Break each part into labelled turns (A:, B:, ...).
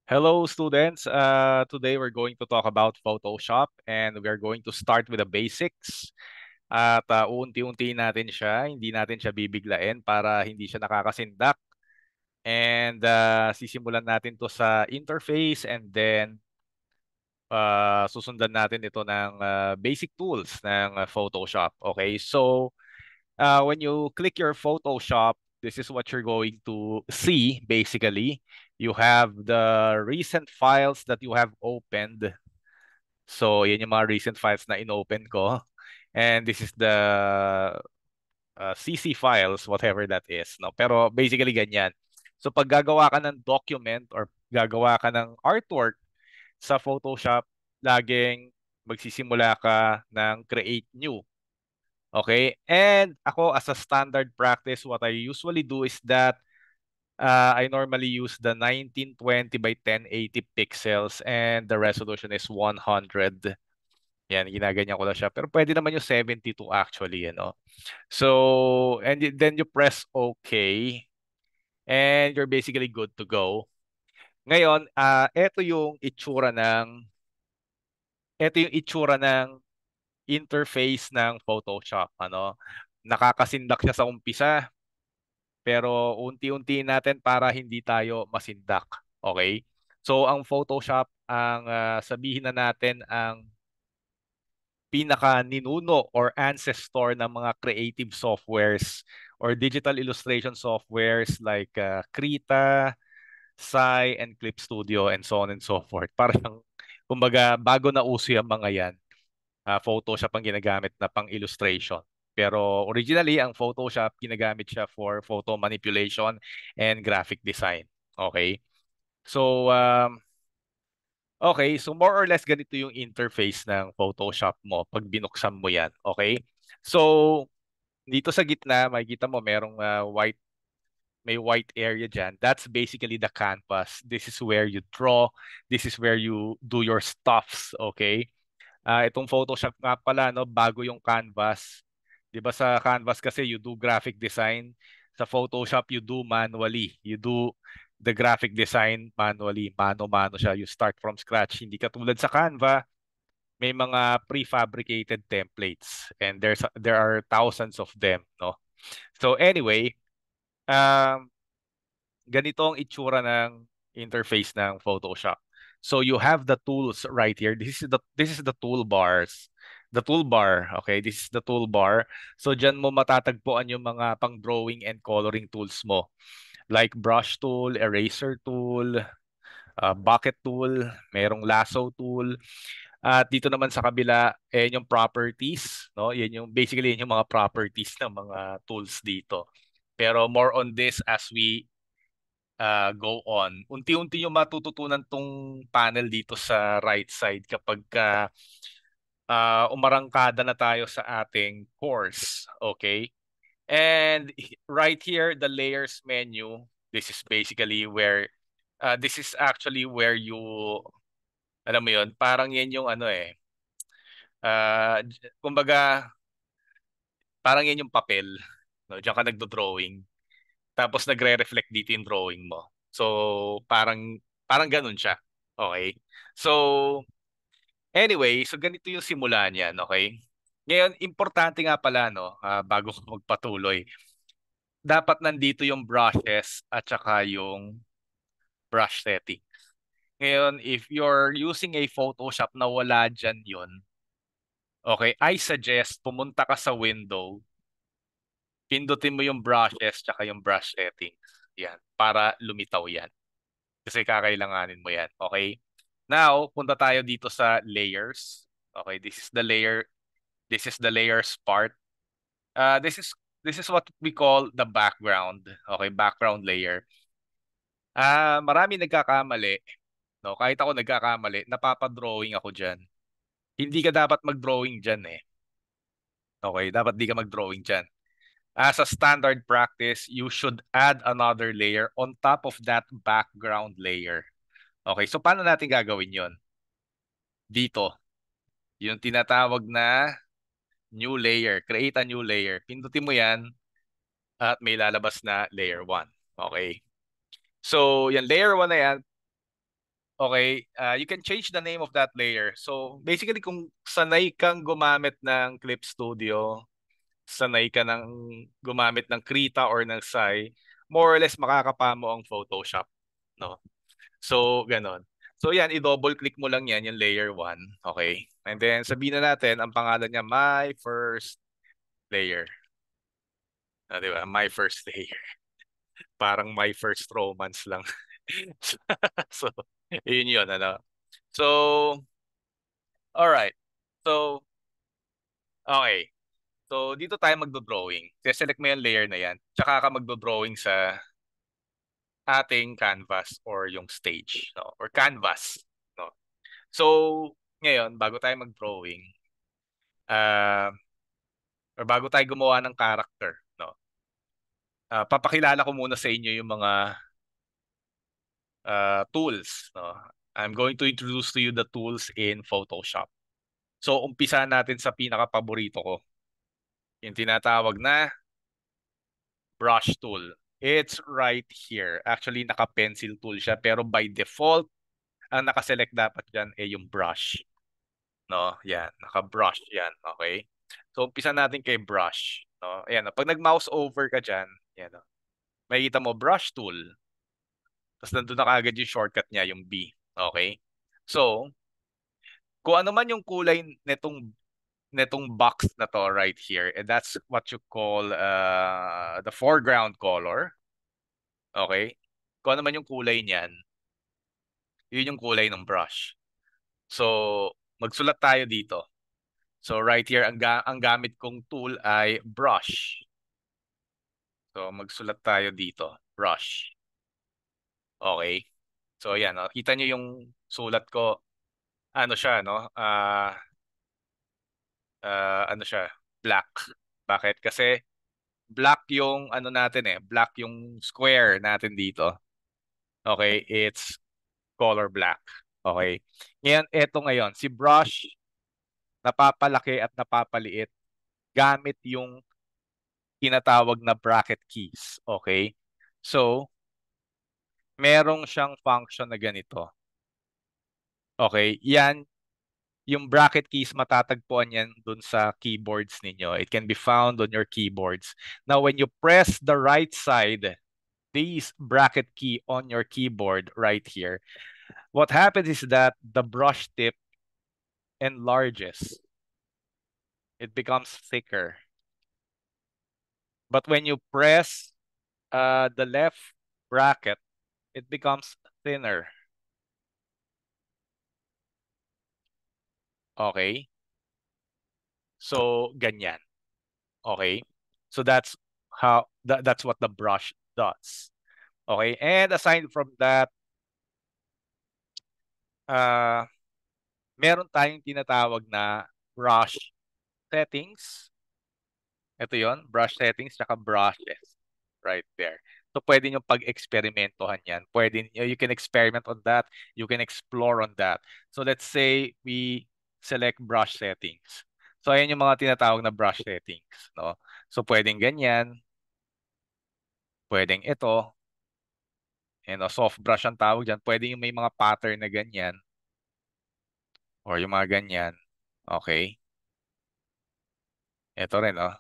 A: Hello, students. Today we're going to talk about Photoshop and we're going to start with the basics. At uunti-unti natin siya, hindi natin siya bibiglain para hindi siya nakakasindak. And sisimulan natin to sa interface and then susundan natin ito ng basic tools ng Photoshop. Okay, so when you click your Photoshop, this is what you're going to see basically. You have the recent files that you have opened. So, yan yung mga recent files na inopen ko. And this is the CC files, whatever that is. No? Pero basically ganyan. So, pag gagawa ka ng document or gagawa ka ng artwork sa Photoshop, laging magsisimula ka ng create new. Okay? And ako, as a standard practice, what I usually do is that I normally use the 1920 by 1080 pixels and the resolution is 100. Yan, ginaganyan ko lang siya. Pero pwede naman yung 72 actually, So, and then you press OK and you're basically good to go. Ngayon, ito yung itsura ng interface ng Photoshop, Nakakasindak siya sa umpisa, pero unti-unti natin para hindi tayo masindak. Okay? So ang Photoshop, ang sabihin na natin ang pinaka ninuno or ancestor ng mga creative softwares or digital illustration softwares like Krita, Sai, and Clip Studio, and so on and so forth. Parang, kumbaga, bago na uso yung mga yan, Photoshop ang ginagamit na pang illustration. Pero originally, ang Photoshop, ginagamit siya for photo manipulation and graphic design. Okay? So, okay. So, more or less, ganito yung interface ng Photoshop mo pag binuksan mo yan. Okay? So, dito sa gitna, makikita mo merong may white area dyan. That's basically the canvas. This is where you draw. This is where you do your stuffs. Okay? Itong Photoshop nga pala, no, bago yung Canvas. 'Di ba sa Canvas kasi you do graphic design, sa Photoshop you do manually. You do the graphic design manually, mano-mano siya. You start from scratch. Hindi katulad sa Canva, may mga prefabricated templates and there are thousands of them, no. So anyway, um ganito ang itsura ng interface ng Photoshop. So you have the tools right here. This is the toolbars. The toolbar, okay? This is the toolbar. So diyan mo matatagpuan yung mga pang-drawing and coloring tools mo. Like brush tool, eraser tool, bucket tool, merong lasso tool. At dito naman sa kabila, yung properties, no? Basically yan yung mga properties ng mga tools dito. Pero more on this as we go on. Unti-unti yung matututunan tong panel dito sa right side kapag umarangkada na tayo sa ating course. Okay? And right here, the layers menu, this is basically where, this is actually where you, alam mo yun, parang yan yung kumbaga, parang yan yung papel. No? Diyan ka nagdo-drawing. Tapos nagre-reflect dito yung drawing mo. So, parang ganun siya. Okay? So, anyway, so ganito yung simula niyan, okay? Ngayon, importante nga pala, no, bago ko magpatuloy, dapat nandito yung brushes at saka yung brush setting. Ngayon, if you're using a Photoshop na wala dyan yun, okay, I suggest pumunta ka sa window, pindutin mo yung brushes tsaka yung brush settings. Yan, para lumitaw yan. Kasi kakailanganin mo yan. Okay? Now, punta tayo dito sa layers. Okay, this is the layer. This is the layers part. This is what we call the background. Okay, background layer. Marami nagkakamali. No, kahit ako nagkakamali, napapadrawing ako diyan. Hindi ka dapat mag-drawing diyan eh. Okay, dapat di ka mag-drawing diyan. As a standard practice, you should add another layer on top of that background layer. Okay, so paano natin gagawin 'yon? Dito, yung tinatawag na new layer. Create a new layer. Pindutin mo yan at may lalabas na layer 1. Okay. So, yan layer 1 na yan, Okay, you can change the name of that layer. So basically kung sanay kang gumamit ng Clip Studio, sanay ka ng gumamit ng Krita or ng Sai, more or less makakapa mo ang Photoshop, no? So ganon. So yan, i-double click mo lang yan, yung layer 1, okay? And then sabihin na natin ang pangalan niya my first layer. Di ba? My first layer. Parang my first romance lang. So, yun yun, ano. So, all right. So, okay. So, dito tayo magdo-drawing. Select mo yung layer na yan. Tsaka ka magdo-drawing sa ating canvas or yung stage, no? Or canvas, no? So, ngayon, bago tayo mag-drawing, uh, or bago tayo gumawa ng character, no? Papakilala ko muna sa inyo yung mga tools, no? I'm going to introduce to you the tools in Photoshop. So, umpisa natin sa pinaka-paborito ko. Yung tinatawag na brush tool. It's right here. Actually, naka-pencil tool siya. Pero by default, ang nakaselect dapat dyan ay yung brush. No? Yan. Naka-brush yan. Okay? So, umpisa natin kay brush. No? Ayan. Pag nag-mouse over ka dyan, yan, no? Makikita mo brush tool. Tapos nandun na kaagad yung shortcut niya, yung B. Okay? So, kung ano man yung kulay netong box na to right here, and that's what you call the foreground color. Okay? Kung ano man yung kulay niyan, yun yung kulay ng brush. So, magsulat tayo dito. So, right here, ang gamit kong tool ay brush. So, magsulat tayo dito. Brush. Okay? So, yan. Oh. Kita nyo yung sulat ko. Ano siya, no? Ano siya? Black. Bakit? Kasi black yung ano natin black yung square natin dito. Okay, it's color black. Okay. Ngayon, eto ngayon, si brush napapalaki at napapaliit gamit yung tinatawag na bracket keys. Okay? So, merong siyang function na ganito. Okay? Yan, yung bracket keys, matatagpuan yan dun sa keyboards ninyo. It can be found on your keyboards. Now, when you press the right side, this bracket key on your keyboard right here, what happens is that the brush tip enlarges. It becomes thicker. But when you press the left bracket, it becomes thinner. Okay? So, ganyan. Okay? So that's what the brush does. Okay? And aside from that, uh, meron tayong tinatawag na brush settings. Ito yon, brush settings tsaka brushes right there. So pwede nyo pag-eksperimentohan yan. Pwede you can experiment on that. You can explore on that. So let's say we select brush settings. So ayan yung mga tinatawag na brush settings, no? So pwedeng ganyan, pwedeng ito, soft brush ang tawag dyan. Pwede yung may mga pattern na ganyan or yung mga ganyan. Okay? Ito rin, oh.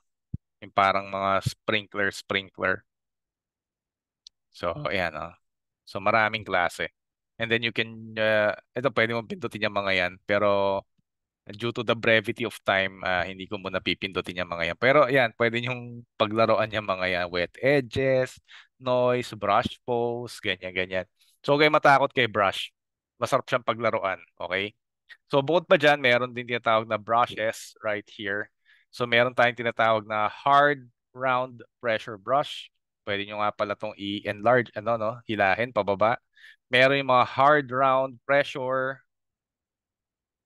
A: Yung parang mga sprinkler. So, ayan, oh. So, maraming klase. And then you can, ito pwede mong pindutin yung mga yan. Pero, due to the brevity of time, hindi ko muna pipindutin yung mga yan. Pero, ayan, pwede yung paglaruan yung mga yan. Wet edges, noise, brush pose, ganyan. So, huwag kayo matakot kay brush. Masarap siyang paglaruan. Okay? So, bukod pa dyan, meron din tinatawag na brushes right here. So, meron tayong tinatawag na hard round pressure brush. Pwede nyo nga pala itong i-enlarge, hilahin, pababa. Meron yung mga hard round pressure,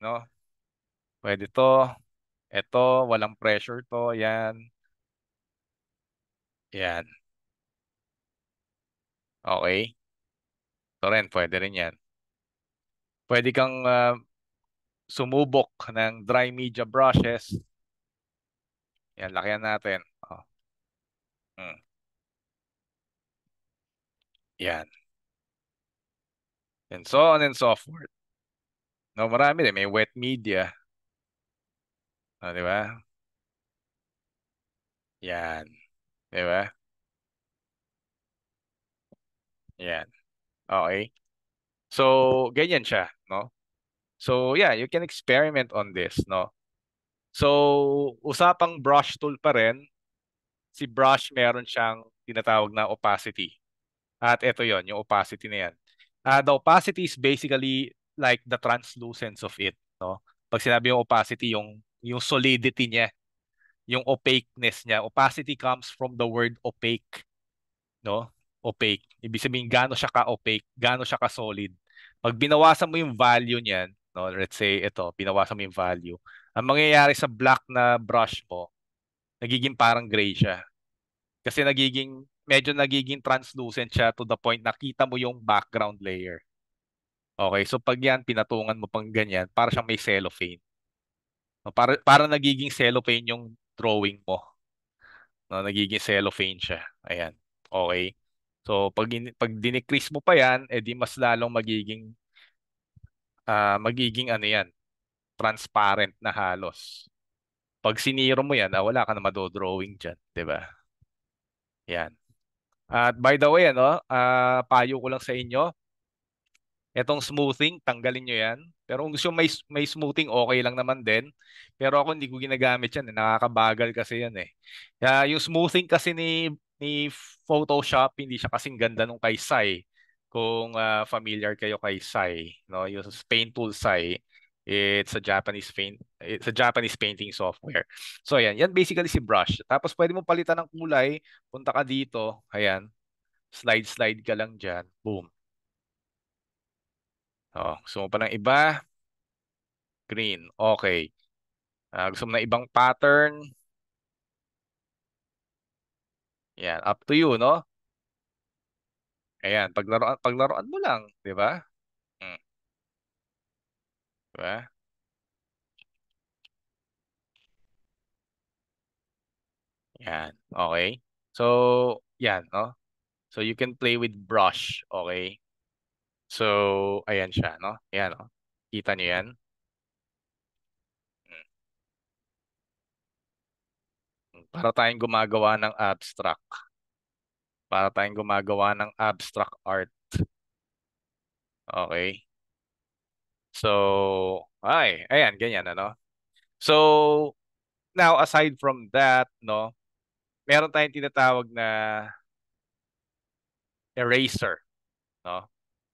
A: no? Pwede to. Ito, walang pressure to. Yan. Yan. Okay. Ito rin, pwede rin yan. Pwede kang sumubok ng dry media brushes. Yan, lakihan natin. Oh. Hmm. Yan. and so on and so forth. No, marami din. May wet media. Di ba? Yan. Di ba? Yan. Okay. So, ganyan siya, no? So, yeah, you can experiment on this, no? So, usapang brush tool pa rin. Si brush, meron siyang tinatawag na opacity. At ito yon, yung opacity na yan. The opacity is basically like the translucence of it, no? Pag sinabi yung opacity, yung solidity niya, yung opaqueness niya. Opacity comes from the word opaque, no? Opaque. Ibig sabihin gaano siya ka-opaque, gaano siya ka-solid. Pag binawasan mo yung value niyan, no, let's say ito, binawasan mo yung value. Ang mangyayari sa black na brush mo, nagiging parang gray siya. Kasi medyo nagiging translucent siya to the point na kita mo yung background layer. Okay, so pag yan, pinatungan mo pang ganyan, para siyang may cellophane. No, para nagiging cellophane yung drawing mo. No, nagiging cellophane siya. Ayan. Okay. So pag dinecrease mo pa yan, edi mas lalong magiging ano yan, transparent na halos. Pag siniro mo yan, wala ka na madodrawing dyan, 'di ba? Yan. At by the way, payo ko lang sa inyo, etong smoothing, tanggalin nyo yan. Pero kung gusto may smoothing, okay lang naman din. Pero ako hindi ko ginagamit yan. Nakakabagal kasi yan eh. Yung smoothing kasi ni Photoshop, hindi siya kasing ganda nung kay Sai. Kung familiar kayo kay Sai, no? Yung Paint Tool Sai, it's a Japanese painting software. So ayan, yan basically si brush. Tapos pwede mo palitan ng kulay, punta ka dito, ayan, slide ka lang diyan, boom. Oh, gusto mo pa ng iba? Green. Okay. Gusto mo ng ibang pattern? Yan. Up to you, no? Ayan. Paglaruan mo lang. Di ba? Hmm. Di ba? Yan. Okay. So, yan, no? So, you can play with brush. Okay. So, ayan siya, no? Yan, no? Kita niyo yan? Hmm. Para tayong gumagawa ng abstract. Para tayong gumagawa ng abstract art. Okay. So, ayan, ganyan, ano? So, now, aside from that, no, meron tayong tinatawag na eraser, no?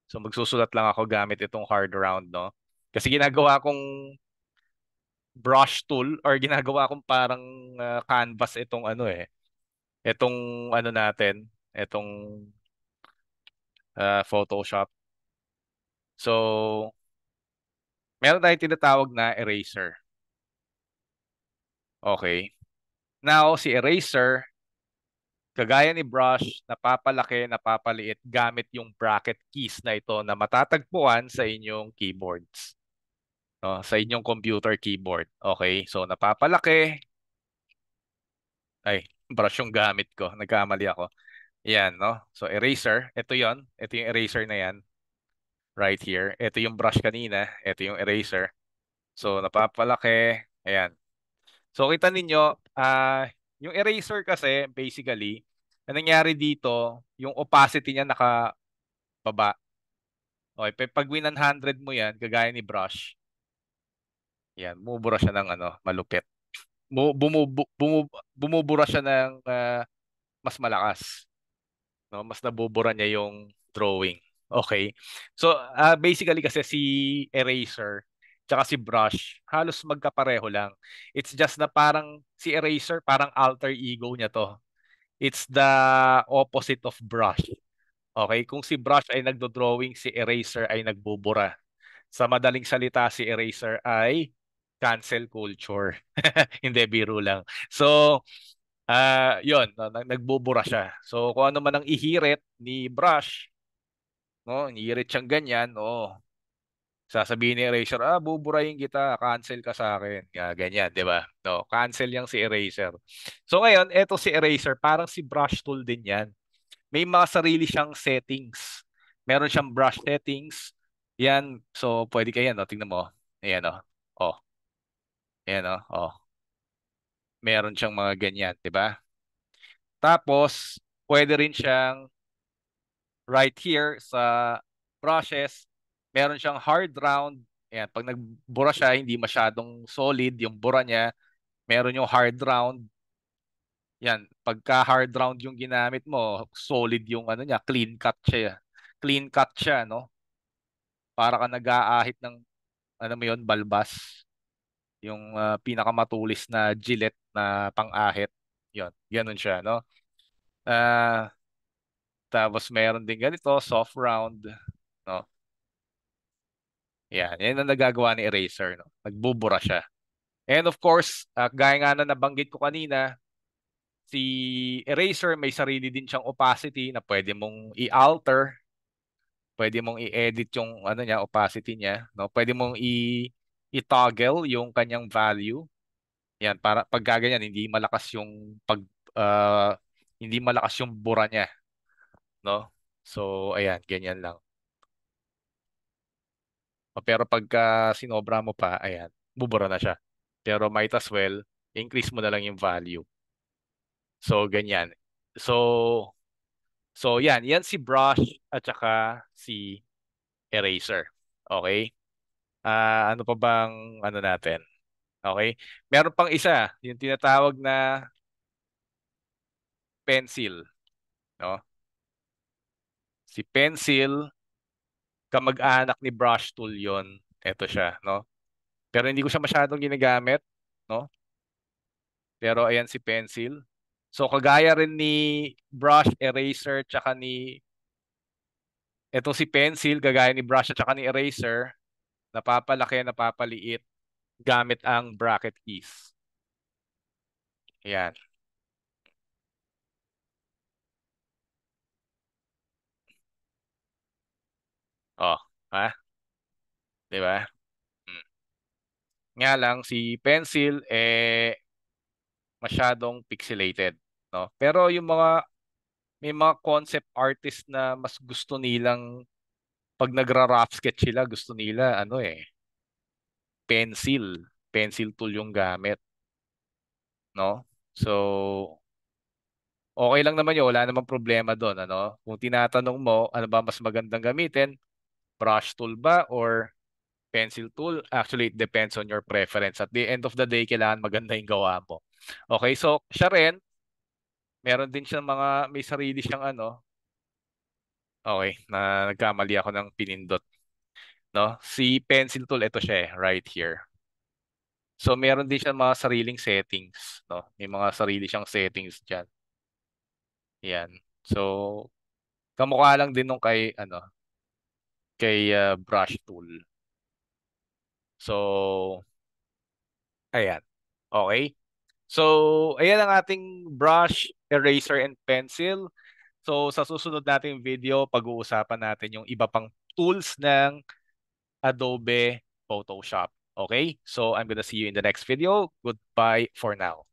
A: So magsusulat lang ako gamit itong hard round, no? Kasi ginagawa kong brush tool or ginagawa kong parang canvas itong ano itong ano natin, itong Photoshop. So, meron tayong tinatawag na eraser. Okay. Now, si eraser, kagaya ni brush, napapalaki, napapaliit gamit yung bracket keys na ito na matatagpuan sa inyong keyboards. No, sa inyong computer keyboard. Okay? So, napapalaki. Ay, brush yung gamit ko. Nagkamali ako. Yan, no? So, eraser. Ito yon. Ito yung eraser na yan. Right here. Ito yung brush kanina. Ito yung eraser. So, napapalaki. Ayan. So, kita ninyo, yung eraser kasi, basically, ang nangyari dito, yung opacity niya nakababa. Okay, pag 100 mo yan, kagaya ni brush, yan, bumubura siya ng ano, malupit. Bumubura siya ng mas malakas. No? Mas nabubura niya yung drawing. Okay. So, basically kasi si eraser tsaka si brush, halos magkapareho lang. It's just na parang si eraser, parang alter ego niya to. It's the opposite of brush. Okay? Kung si brush ay nagdo-drawing, si eraser ay nagbubura. Sa madaling salita, si eraser ay cancel culture. Hindi, biro lang. So, yun, no, nagbubura siya. So, kung ano man ang ihirit ni brush, no, ihirit siyang ganyan, oh, sasabihin ni eraser, buburahin kita, cancel ka sa akin. Ganyan, di ba? No, cancel yang si eraser. So, ngayon, eto si eraser, parang si brush tool din yan. May mga sarili siyang settings. Meron siyang brush settings, Yan, so pwede ka yan, no? Tingnan mo. Ayan, oh. Oh, ayan, oh. Oh, meron siyang mga ganyan, 'di ba? Tapos, pwede rin siyang right here sa brushes, meron siyang hard round. Ayan, pag nagbura siya, hindi masyadong solid yung bura niya. Meron yung hard round. Yan, pagka hard round yung ginamit mo, solid yung ano niya, clean cut siya. Clean cut siya, no? Para ka nag-aahit ng ano mo yun, balbas. Yung pinakamatulis na Gillette na pang-ahit. Yun, ganun siya, no? Ah, tapos meron din ganito, soft round, no? Yan ang nagagawa ni Eraser, no? Nagbubura siya. And of course, gaya nga na nabanggit ko kanina, si Eraser may sarili din siyang opacity na pwede mong i-alter, pwede mong i-edit yung ano niya, opacity niya, no? Pwede mong i-toggle yung kanyang value. Yan, para pag gaganyan, uh, hindi malakas yung bura niya, no? So, ayan, ganyan lang. Pero pagka sinobra mo pa, ayan, bubura na siya. Pero might as well, increase mo na lang yung value. So, ganyan. So, yan si brush at saka si eraser. Okay? Ano pa bang ano natin? Okay? Meron pang isa, yung tinatawag na pencil, no? Si pencil, kamag-anak ni brush tool 'yon. Ito siya, no? Pero hindi ko siya masyadong ginagamit, no? Pero ayan si pencil. So kagaya rin ni brush, eraser, tsaka ni etong si pencil, kagaya ni brush at tsaka ni eraser, napapalaki, napapaliit gamit ang bracket keys. Ayan. Oh, ha? 'Di ba? Hmm. Nga lang si pencil masyadong pixelated, no? Pero yung mga may mga concept artist na mas gusto nilang pag nagra-rough sketch sila, gusto nila ano pencil, pencil tool yung gamit, no? So, okay lang naman yun, wala namang problema doon, ano? Kung tinatanong mo, ano ba mas magandang gamitin? Brush tool ba or pencil tool? Actually, it depends on your preference. At the end of the day, kailangan maganda yung gawa mo. Okay, so siya rin, meron din siyang may sarili siyang ano, okay, na nagkamali ako ng pinindot, no? Si pencil tool, ito siya right here. So, meron din siya mga sariling settings, no? May mga sarili siyang settings dyan. Yan. So, kamukha lang din nung kay brush tool. So, ayan. Okay. So, ayan ang ating brush, eraser, and pencil. So, sa susunod nating video, pag-uusapan natin yung iba pang tools ng Adobe Photoshop. Okay? So, I'm gonna see you in the next video. Goodbye for now.